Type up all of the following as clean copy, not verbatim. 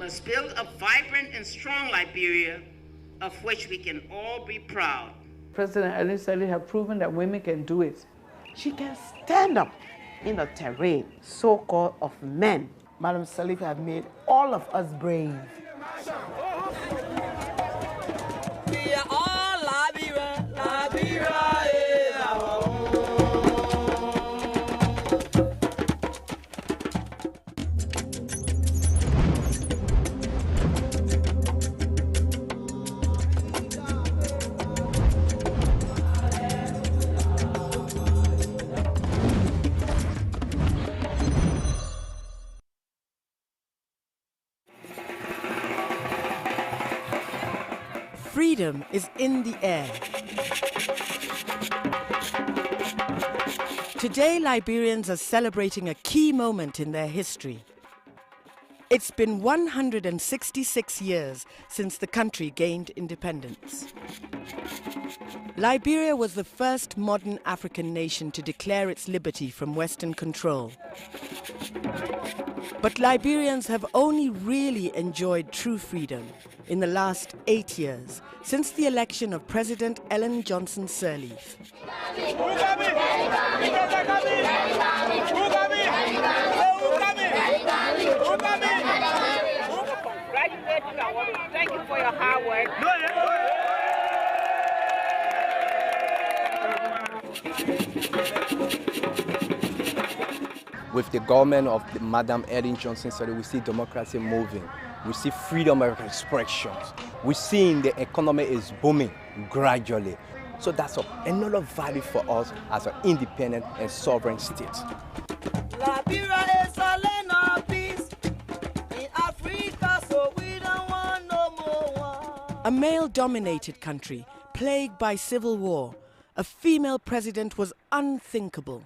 must build a vibrant and strong Liberia of which we can all be proud. President Ellen Sirleaf has proven that women can do it. She can stand up in a terrain so-called of men. Madam Sirleaf has made all of us brave. We are all Liberia, Liberia is our own. Freedom is in the air. Today, Liberians are celebrating a key moment in their history. It's been 166 years since the country gained independence. Liberia was the first modern African nation to declare its liberty from Western control. But Liberians have only really enjoyed true freedom in the last 8 years, since the election of President Ellen Johnson Sirleaf. Thank you for your hard work. With the government of Madam Ellen Johnson Sirleaf, we see democracy moving. We see freedom of expression. We're seeing the economy is booming gradually. So that's another value for us as an independent and sovereign state. Liberia is a land of peace in Africa, so we don't want no more war. A male-dominated country plagued by civil war, a female president was unthinkable.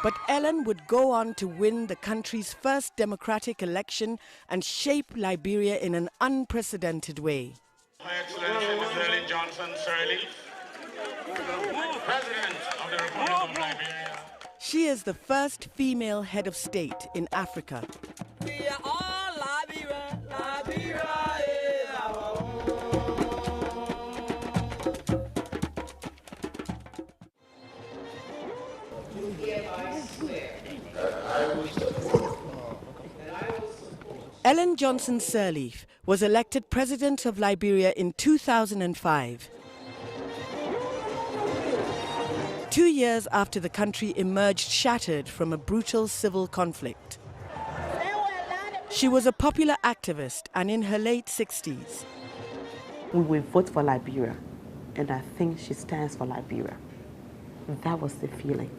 But Ellen would go on to win the country's first democratic election and shape Liberia in an unprecedented way. Her Excellency Ms. Ellen Johnson Sirleaf, President of the Republic of Liberia. She is the first female head of state in Africa. We are all Liberia, Liberia is our own. Ellen Johnson Sirleaf was elected President of Liberia in 2005. 2 years after the country emerged shattered from a brutal civil conflict. She was a popular activist and in her late 60s. We will vote for Liberia, and I think she stands for Liberia. That was the feeling.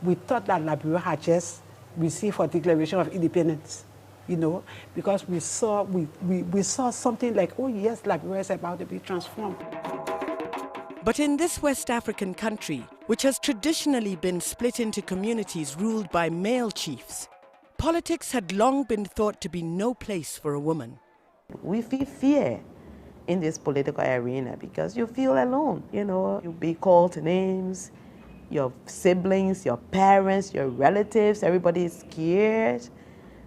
We thought that Liberia had just received a declaration of independence, you know, because we saw something like, oh yes, Liberia is about to be transformed. But in this West African country, which has traditionally been split into communities ruled by male chiefs, politics had long been thought to be no place for a woman. We feel fear in this political arena because you feel alone, you know. You'll be called names, your siblings, your parents, your relatives, everybody is scared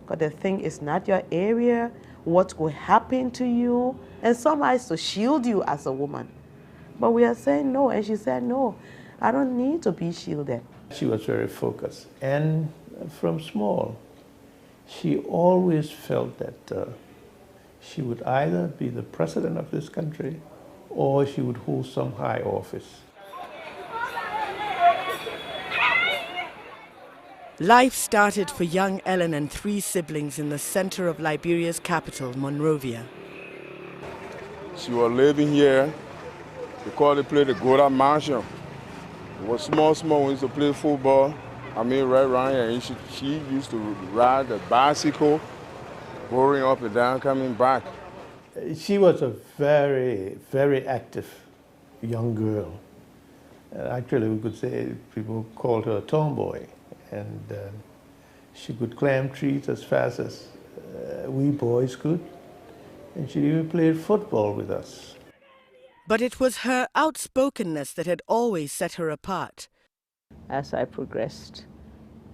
because they think it's not your area, what will happen to you, and somehow it's to shield you as a woman. But we are saying no, and she said no, I don't need to be shielded. She was very focused, and from small, she always felt that she would either be the president of this country or she would hold some high office. Life started for young Ellen and 3 siblings in the center of Liberia's capital, Monrovia. She was living here because they played the Gola mansion. It was small, we used to play football. I mean, right around here. And she used to ride the bicycle, going up and down, coming back. She was a very, very active young girl. Actually, we could say people called her a tomboy. And she could climb trees as fast as we boys could. And she even played football with us. But it was her outspokenness that had always set her apart. As I progressed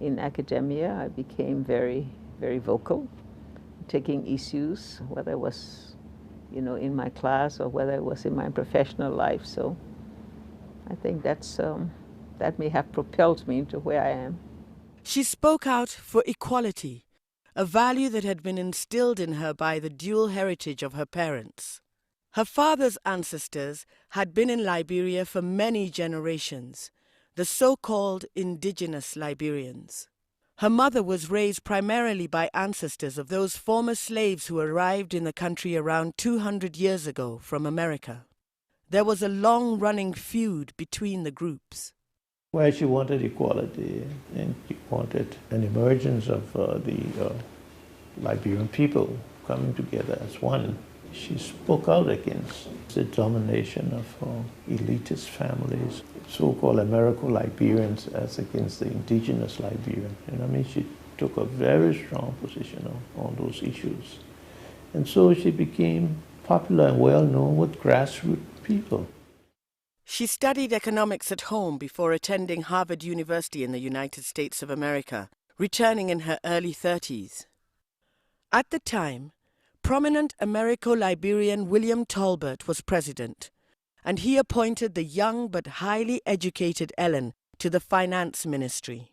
in academia, I became very, very vocal, taking issues, whether it was, in my class or whether it was in my professional life. So I think that may have propelled me to where I am. She spoke out for equality, a value that had been instilled in her by the dual heritage of her parents. Her father's ancestors had been in Liberia for many generations, the so-called indigenous Liberians. Her mother was raised primarily by ancestors of those former slaves who arrived in the country around 200 years ago from America. There was a long-running feud between the groups. Well, she wanted equality, and she wanted an emergence of the Liberian people coming together as one. She spoke out against the domination of elitist families, so-called Americo-Liberians as against the indigenous Liberian. She took a very strong position on those issues. And so she became popular and well-known with grassroots people. She studied economics at home before attending Harvard University in the United States of America, returning in her early 30s. At the time, prominent Americo-Liberian William Tolbert was president, and he appointed the young but highly educated Ellen to the finance ministry.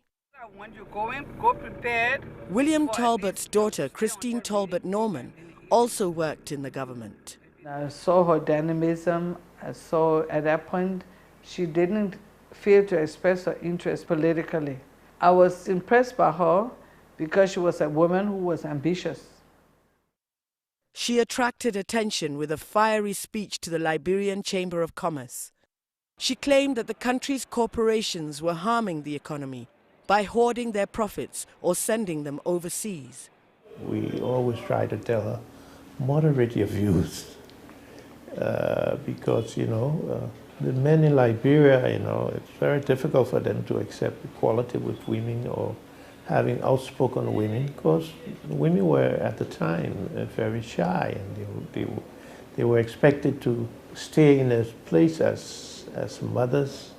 When you go in, go prepared. William Tolbert's daughter, Christine Tolbert Norman, also worked in the government. I saw her dynamism. I saw at that point she didn't fear to express her interest politically. I was impressed by her because she was a woman who was ambitious. She attracted attention with a fiery speech to the Liberian Chamber of Commerce. She claimed that the country's corporations were harming the economy by hoarding their profits or sending them overseas. We always try to tell her, moderate your views, because, the men in Liberia, it's very difficult for them to accept equality with women or having outspoken women, because women were at the time very shy, and they were expected to stay in a place as mothers.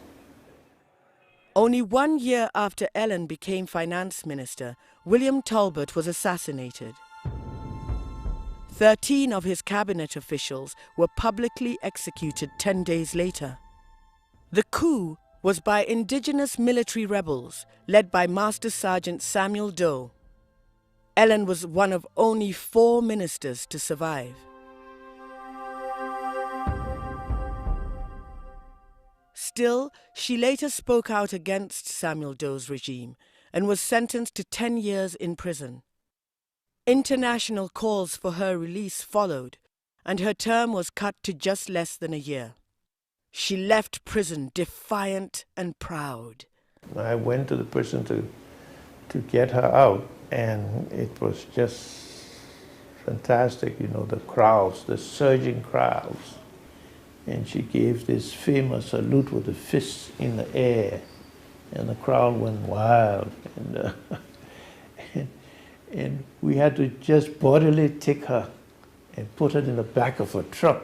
Only 1 year after Ellen became finance minister, William Tolbert was assassinated. 13 of his cabinet officials were publicly executed 10 days later. The coup was by indigenous military rebels led by Master Sergeant Samuel Doe. Ellen was one of only 4 ministers to survive. Still, she later spoke out against Samuel Doe's regime and was sentenced to 10 years in prison. International calls for her release followed, and her term was cut to just less than a year. She left prison defiant and proud. I went to the prison to get her out, and it was just fantastic, the crowds, the surging crowds. And she gave this famous salute with the fists in the air, and the crowd went wild. And we had to just bodily take her and put her in the back of a truck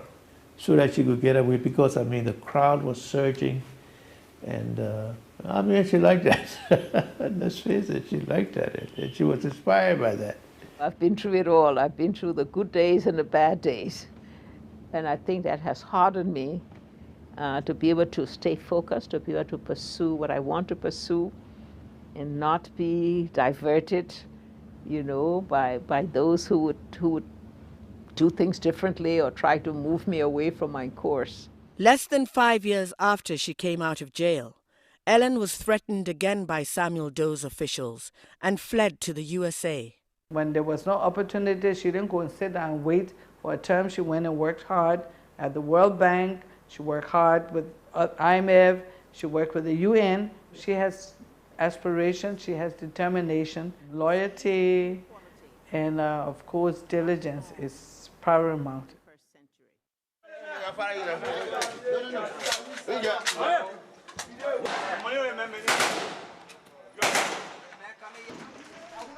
so that she could get away, because, the crowd was surging. And, she liked that. Let's face it, she liked that. And she was inspired by that. I've been through it all. I've been through the good days and the bad days. And I think that has hardened me to be able to stay focused, to be able to pursue what I want to pursue and not be diverted, by those who would do things differently or try to move me away from my course. Less than 5 years after she came out of jail, Ellen was threatened again by Samuel Doe's officials and fled to the USA. When there was no opportunity, she didn't go and sit down and wait for a term. She went and worked hard at the World Bank. She worked hard with IMF. She worked with the UN. She has aspiration, she has determination, loyalty, and of course diligence is paramount.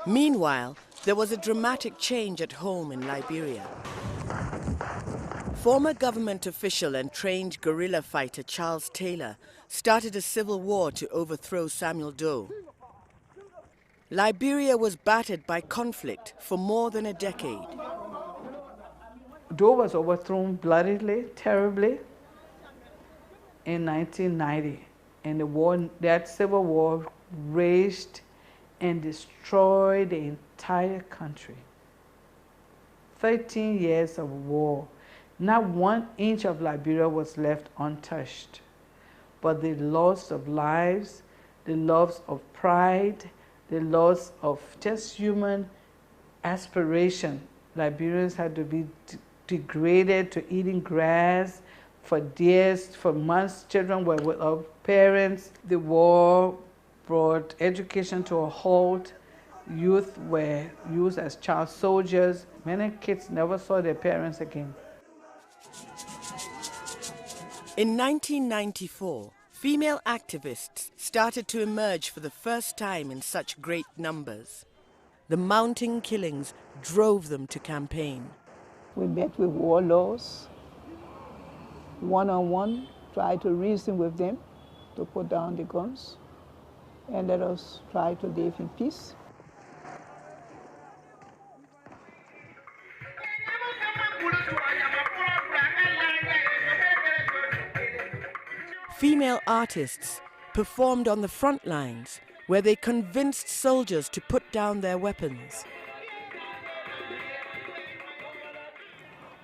Meanwhile, there was a dramatic change at home in Liberia. Former government official and trained guerrilla fighter Charles Taylor started a civil war to overthrow Samuel Doe. Liberia was battered by conflict for more than a decade. Doe was overthrown bloodily, terribly, in 1990. And that civil war raged and destroyed the entire country. 13 years of war. Not 1 inch of Liberia was left untouched. But the loss of lives, the loss of pride, the loss of just human aspiration. Liberians had to be degraded to eating grass for days, for months. Children were without parents. The war brought education to a halt. Youth were used as child soldiers. Many kids never saw their parents again. In 1994, female activists started to emerge for the first time in such great numbers. The mounting killings drove them to campaign. We met with warlords, one-on-one, tried to reason with them to put down the guns, and let us try to live in peace. Female artists performed on the front lines where they convinced soldiers to put down their weapons.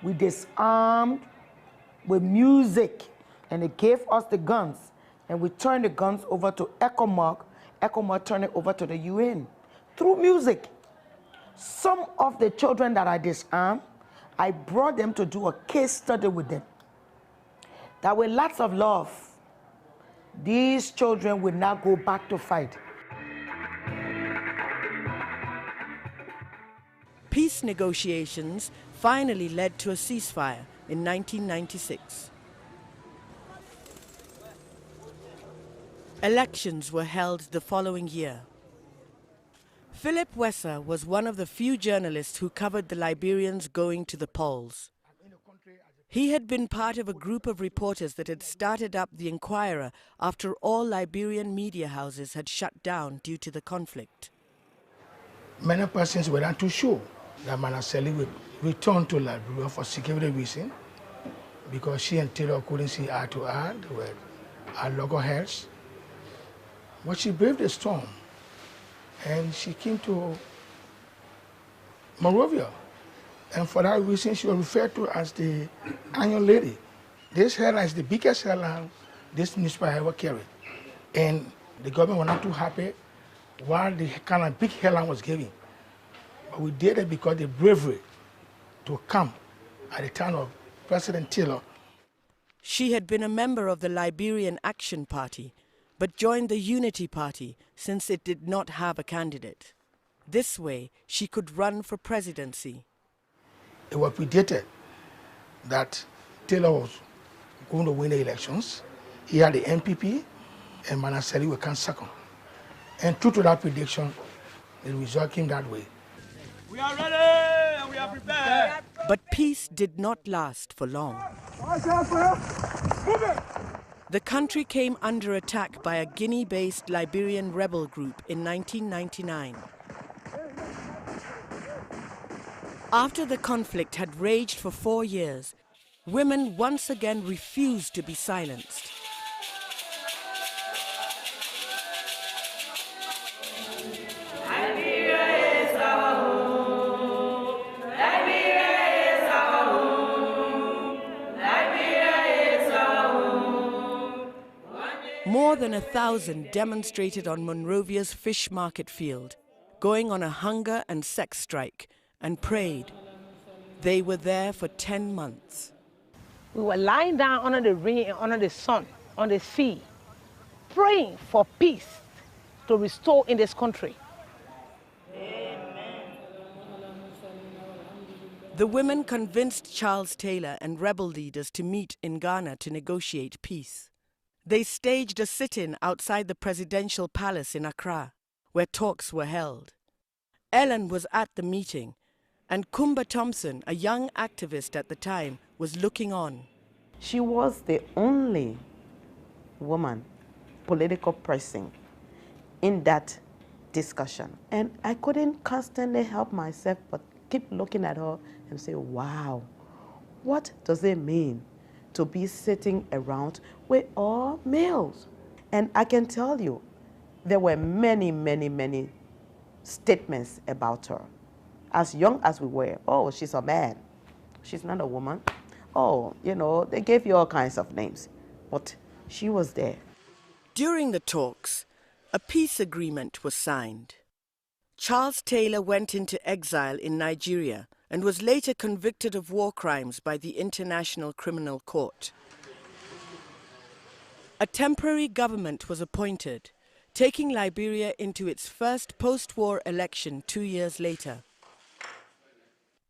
We disarmed with music, and they gave us the guns, and we turned the guns over to ECOMOG. ECOMOG turned it over to the UN through music. Some of the children that I disarmed, I brought them to do a case study with them. That with lots of love, these children will not go back to fight. Peace negotiations finally led to a ceasefire in 1996. Elections were held the following year. Philip Wesser was one of the few journalists who covered the Liberians going to the polls. He had been part of a group of reporters that had started up the Inquirer after all Liberian media houses had shut down due to the conflict. Many persons were not too sure that Manaseli would return to Liberia for security reasons, because she and Taylor couldn't see eye to eye with our local heads. But she braved the storm, and she came to Monrovia. And for that reason, she was referred to as the Iron Lady. This headline is the biggest headline this newspaper ever carried. And the government was not too happy while the kind of big headline was given. But we did it because the bravery to come at the time of President Taylor. She had been a member of the Liberian Action Party, but joined the Unity Party since it did not have a candidate. This way, she could run for presidency. It was predicted that Taylor was going to win the elections. He had the MPP, and Manaseli would come second. And true to that prediction, the result came that way. We are ready and we are prepared. But peace did not last for long. The country came under attack by a Guinea-based Liberian rebel group in 1999. After the conflict had raged for 4 years, women once again refused to be silenced. More than 1,000 demonstrated on Monrovia's fish market field, going on a hunger and sex strike, and prayed. They were there for 10 months. We were lying down under the rain, under the sun, on the sea, praying for peace to restore in this country. The women convinced Charles Taylor and rebel leaders to meet in Ghana to negotiate peace. They staged a sit-in outside the presidential palace in Accra, where talks were held. Ellen was at the meeting, and Kumba Thompson, a young activist at the time, was looking on. She was the only woman, political person, in that discussion. And I couldn't constantly help myself but keep looking at her and say, wow, what does it mean to be sitting around with all males? And I can tell you, there were many, many, many statements about her. As young as we were, oh, she's a man. She's not a woman. Oh, you know, they gave you all kinds of names. But she was there. During the talks, a peace agreement was signed. Charles Taylor went into exile in Nigeria and was later convicted of war crimes by the International Criminal Court. A temporary government was appointed, taking Liberia into its first post-war election 2 years later.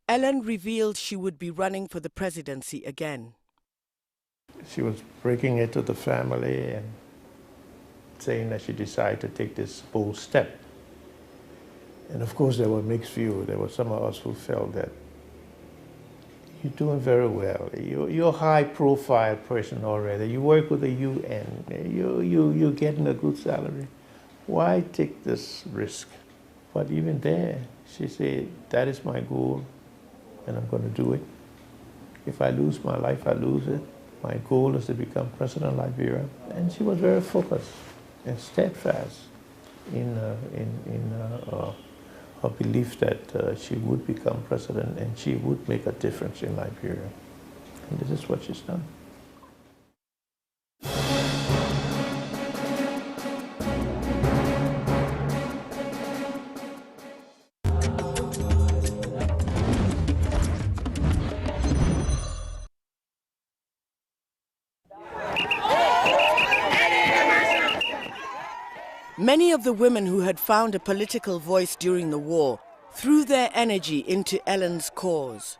Ellen revealed she would be running for the presidency again. She was breaking it to the family and saying that she decided to take this bold step. And of course there were mixed views. There were some of us who felt that you're doing very well. You're a high-profile person already. You work with the UN. You're getting a good salary. Why take this risk? But even there, she said, that is my goal, and I'm going to do it. If I lose my life, I lose it. My goal is to become President of Liberia. And she was very focused and steadfast in her belief that she would become president and she would make a difference in Liberia. And this is what she's done. Many of the women who had found a political voice during the war threw their energy into Ellen's cause.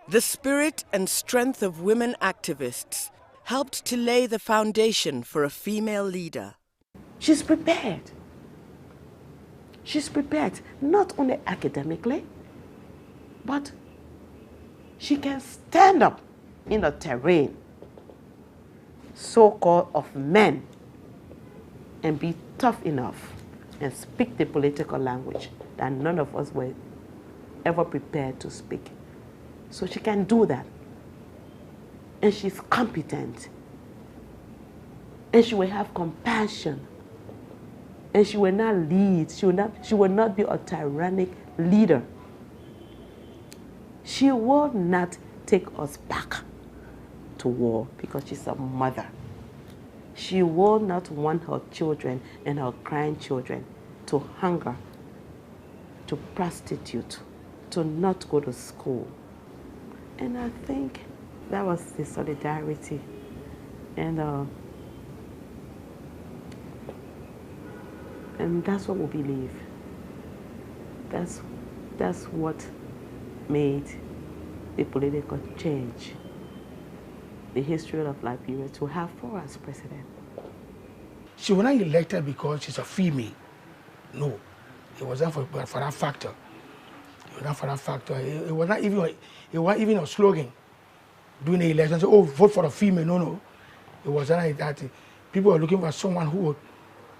The spirit and strength of women activists helped to lay the foundation for a female leader. She's prepared. She's prepared, not only academically, but she can stand up in a terrain, so-called of men, and be tough enough and speak the political language that none of us were ever prepared to speak. So she can do that. And she's competent. And she will have compassion. And she will not lead. She will not be a tyrannic leader. She will not take us back to war because she's a mother. She will not want her children and her grandchildren to hunger, to prostitute, to not go to school. And I think that was the solidarity. And that's what we believe. That's what made the political change, the history of Liberia, to have her as president. She was not elected because she's a female. No, it wasn't for that factor. It was not for that factor. It was not even a slogan during the election. Say, oh, vote for a female. No. It wasn't like that. People were looking for someone who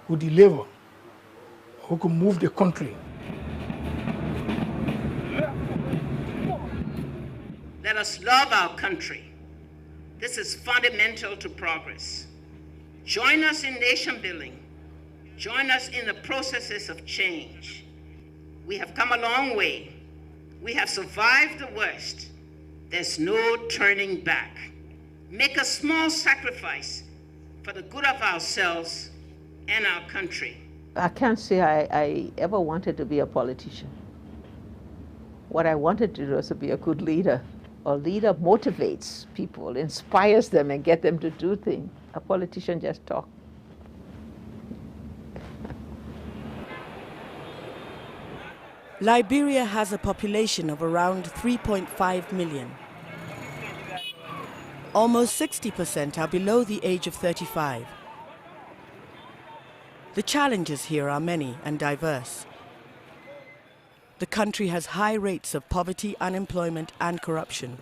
would deliver, who could move the country. Let us love our country. This is fundamental to progress. Join us in nation building. Join us in the processes of change. We have come a long way. We have survived the worst. There's no turning back. Make a small sacrifice for the good of ourselves and our country. I can't say I ever wanted to be a politician. What I wanted to do was to be a good leader. A leader motivates people, inspires them, and get them to do things. A politician just talks. Liberia has a population of around 3.5 million. Almost 60% are below the age of 35. The challenges here are many and diverse. The country has high rates of poverty, unemployment, and corruption.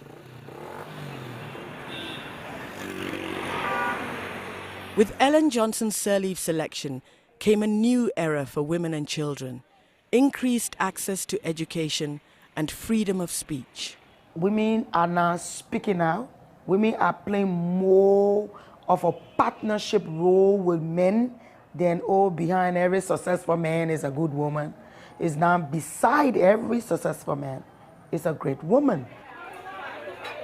With Ellen Johnson Sirleaf's election, came a new era for women and children, increased access to education and freedom of speech. Women are now speaking out. Women are playing more of a partnership role with men than, oh, behind every successful man is a good woman. It's now beside every successful man is a great woman.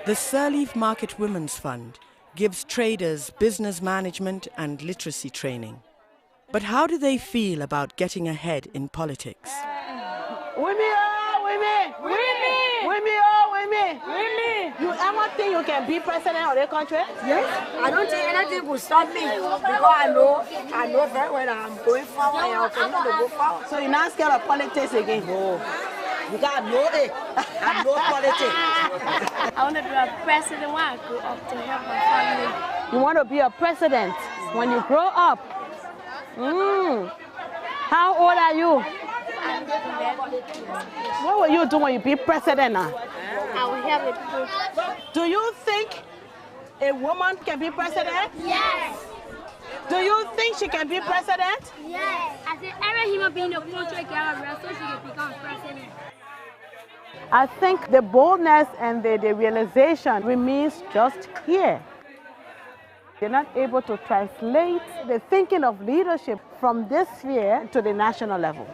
The Sirleaf Market Women's Fund gives traders business management and literacy training. But how do they feel about getting ahead in politics? Women are women! Women! Women are women! Women! You ever think you can be president of the country? Yes. I don't think anything will stop me because I know very well that I'm going forward and I'll continue to go forward. So you're not scared of politics again? No. Because I know it. I know politics. I want to be a president when I grow up to help my family. You want to be a president when you grow up? How old are you? What will you do when you be president now? I will help with food. Do you think a woman can be president? Yes. Do you think she can be president? Yes. I said every human being in the country can arrest so she can become president. I think the boldness and the realization remains just here. They're not able to translate the thinking of leadership from this sphere to the national level.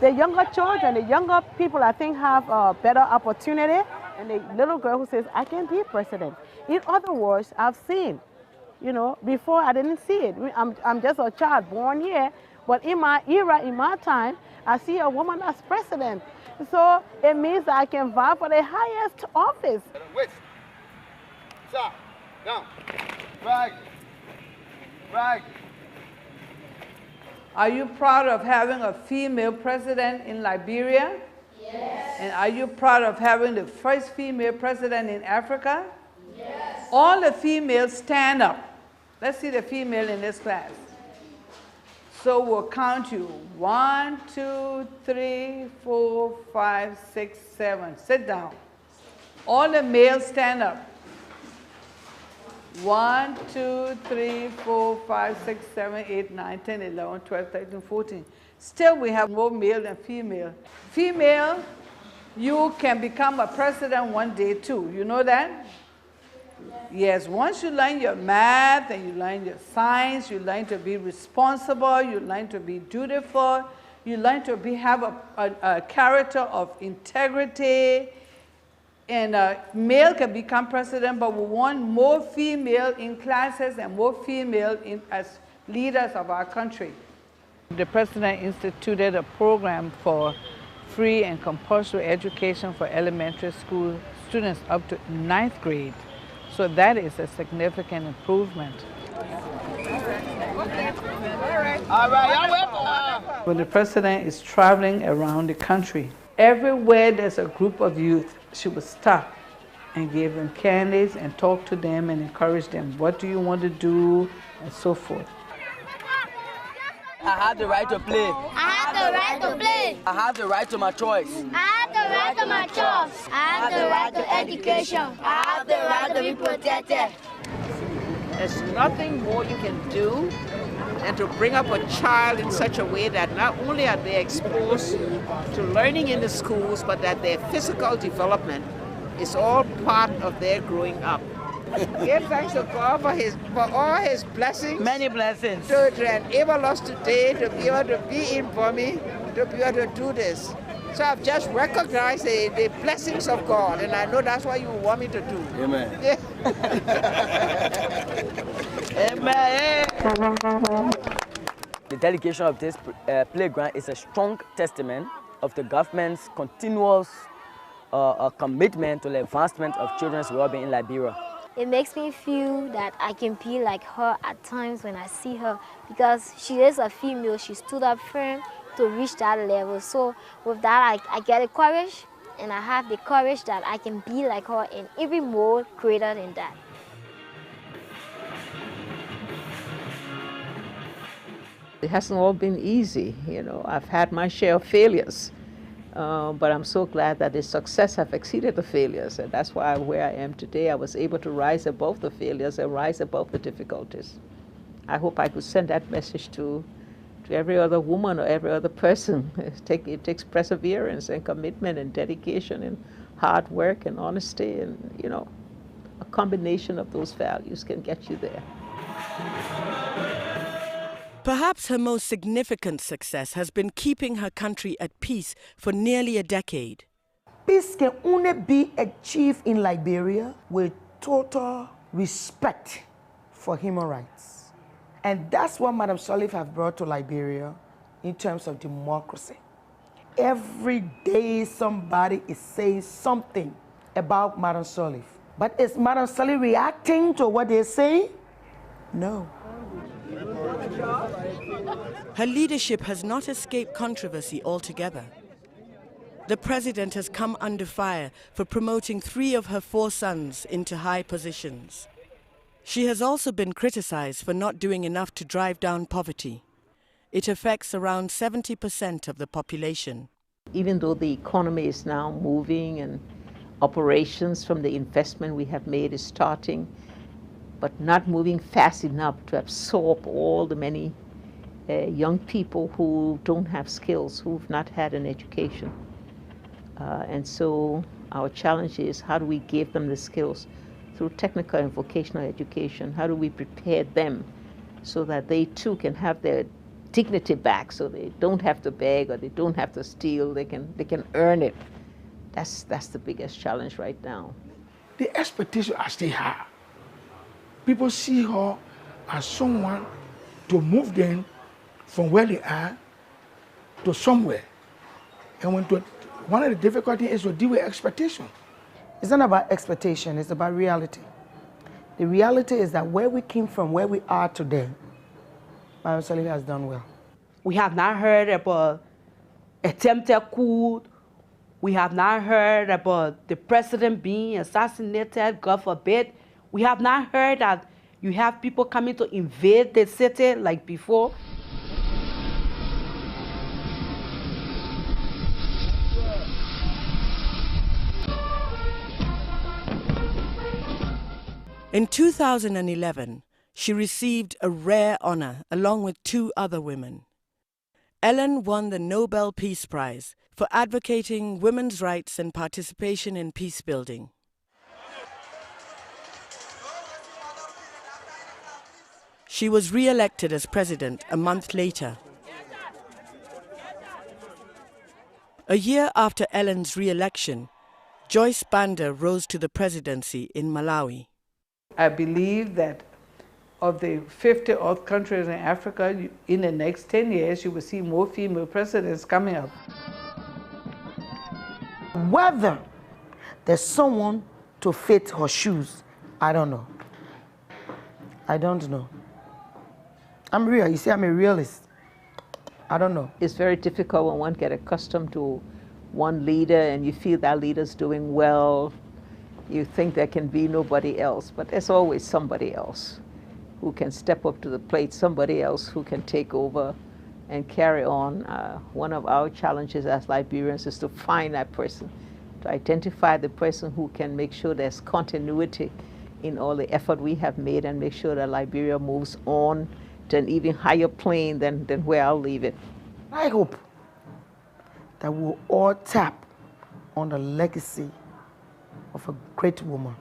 The younger children, the younger people, I think, have a better opportunity. And the little girl who says, I can be president. In other words, I've seen, before I didn't see it. I'm just a child born here, but in my era, in my time, I see a woman as president. So it means that I can vie for the highest office. Wait. Stop. Down. Right. Right. Are you proud of having a female president in Liberia? Yes. And are you proud of having the first female president in Africa? Yes. All the females stand up. Let's see the female in this class. So we'll count you. 1, 2, 3, 4, 5, 6, 7. Sit down. All the males stand up. 1, 2, 3, 4, 5, 6, 7, 8, 9, 10, 11, 12, 13, 14. Still, we have more male than female. Female, you can become a president one day too. You know that? Yes, once you learn your math and you learn your science, you learn to be responsible, you learn to be dutiful, you learn to have a character of integrity. And male can become president, but we want more female in classes and more female as leaders of our country. The president instituted a program for free and compulsory education for elementary school students up to 9th grade. So that is a significant improvement. When the president is traveling around the country, everywhere there's a group of youth, she would stop and give them candies and talk to them and encourage them. What do you want to do? And so forth. I have the right to play. I have the right to play. I have the right to my choice. I have the right to my choice. I have the right to education. I have the right to be protected. There's nothing more you can do than to bring up a child in such a way that not only are they exposed to learning in the schools, but that their physical development is all part of their growing up. Give thanks to God for all His blessings. Many blessings. To enable us today to be able to be in Burma, to be able to do this. So I've just recognized the blessings of God, and I know that's what you want me to do. Amen. Yeah. Amen. The dedication of this playground is a strong testament of the government's continuous commitment to the advancement of children's well-being in Liberia. It makes me feel that I can be like her at times when I see her, because she is a female. She stood up firm to reach that level. So with that, I get the courage, and I have the courage that I can be like her and even more greater than that. It hasn't all been easy, I've had my share of failures. But I'm so glad that the success have exceeded the failures, and that's why where I am today. I was able to rise above the failures and rise above the difficulties. I hope I could send that message to to every other woman or every other person. It takes perseverance and commitment and dedication and hard work and honesty, and you know, a combination of those values can get you there. Perhaps her most significant success has been keeping her country at peace for nearly a decade. Peace can only be achieved in Liberia with total respect for human rights. And that's what Madam Sirleaf has brought to Liberia in terms of democracy. Every day somebody is saying something about Madam Sirleaf. But is Madam Sirleaf reacting to what they say? No. Her leadership has not escaped controversy altogether. The president has come under fire for promoting 3 of her 4 sons into high positions. She has also been criticized for not doing enough to drive down poverty. It affects around 70% of the population. Even though the economy is now moving and operations from the investment we have made is starting, but not moving fast enough to absorb all the many young people who don't have skills, who've not had an education. And so our challenge is, how do we give them the skills through technical and vocational education? How do we prepare them so that they too can have their dignity back, so they don't have to beg or they don't have to steal, they can earn it. That's the biggest challenge right now. The expectations are still high. People see her as someone to move them from where they are to somewhere. And one of the difficulties is to deal with expectation. It's not about expectation, it's about reality. The reality is that where we came from, where we are today, Madam Sirleaf has done well. We have not heard about attempted coup. We have not heard about the president being assassinated, God forbid. We have not heard that you have people coming to invade the city like before. In 2011, she received a rare honor along with 2 other women. Ellen won the Nobel Peace Prize for advocating women's rights and participation in peace building. She was re-elected as president a month later. A year after Ellen's re-election, Joyce Banda rose to the presidency in Malawi. I believe that of the 50 odd countries in Africa, in the next 10 years, you will see more female presidents coming up. Whether there's someone to fit her shoes, I don't know. I don't know. I'm real. You see, I'm a realist. I don't know. It's very difficult when one gets accustomed to one leader and you feel that leader's doing well. You think there can be nobody else, but there's always somebody else who can step up to the plate, somebody else who can take over and carry on. One of our challenges as Liberians is to find that person, to identify the person who can make sure there's continuity in all the effort we have made and make sure that Liberia moves on to an even higher plane than where I'll leave it. I hope that we'll all tap on the legacy of a great woman.